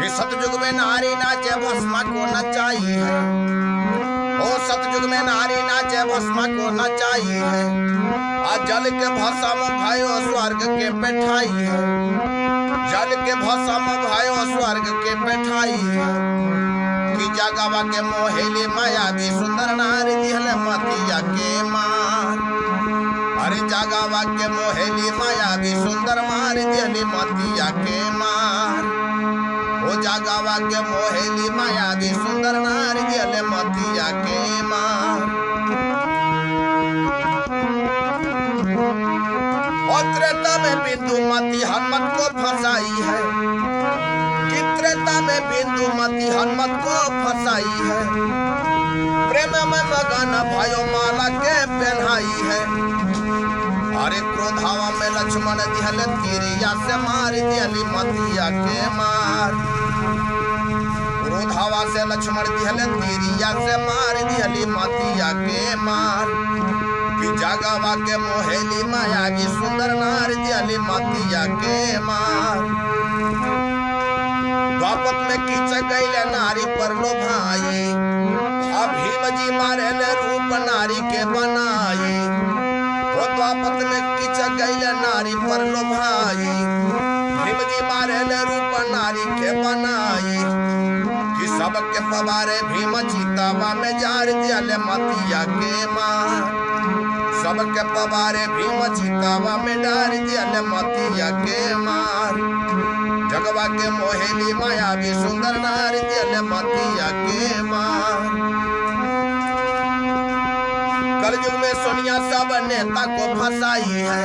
कि सतयुग में नारी नाचे भस्मा को नचाई है। ओ सतयुग में नारी नाचे भस्मा को नचाई है। आज जल के भस्म भयो स्वर्ग के बैठाई है। जल के भस्म भयो स्वर्ग के बैठाई है। कि जगवा के मोहेली मायावी सुंदर नारी दिहले मतिया के मार। अरे जगवा के मोहेली मायावी सुंदर मारी दिहली मतिया के मार। ओ जगवा के मोहेली मायावी सुंदर नारी दिहले मतिया के मार। और त्रेता में बिंदुमती हनुमत को फंसाई है। कि त्रेता में बिंदुमती हनुमत को फंसाई है। प्रेम में मगन भयो माला के पहनाई है। अरे क्रोधावा में लक्ष्मण दिहले तीरिया से मारी दिहली मतिया के मार। क्रोधावा से लक्ष्मण दिहले तीरिया से मारी दिहली मतिया के मार। कि जगवा के मोहेली मायावी सुंदर नारी दिहली मतिया के मार। द्वापत में कीच गईले नारी पर लो भाई। अब भीम जी मारे ले रूप नारी के बनाई। वो द्वापत में कीच गईले नारी पर लो भाई। भीम जी मारे ले रूप नारी के बनाई। कि सबके पवारे भीम चितावा में जार दिहले मतिया के मार। सबके पवारे भीम चितावा में डार दिहले मतिया के मार। जगवा के मोहेली मायावी सुंदर नारी दिहले मतिया के मार। कलयुग में सोनिया सब नेता को फंसाई है।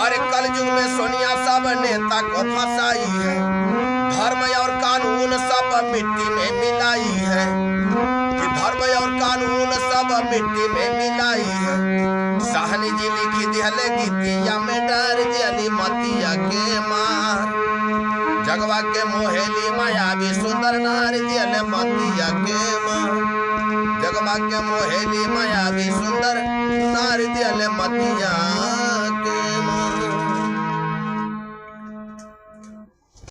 अरे कलयुग में सोनिया सब नेता को फंसाई है। धर्म और कानून सब मिट्टी में मिलाई है। कि धर्म और कानून सब मिट्टी में मिलाई है। सहनी जी लिखी दिहले गीतिया में डार दिहली मतिया के मार। जगवा के मोहेली मायावी सुंदर नारी दिहले मतिया के मार। जगवा के मोहेली मायावी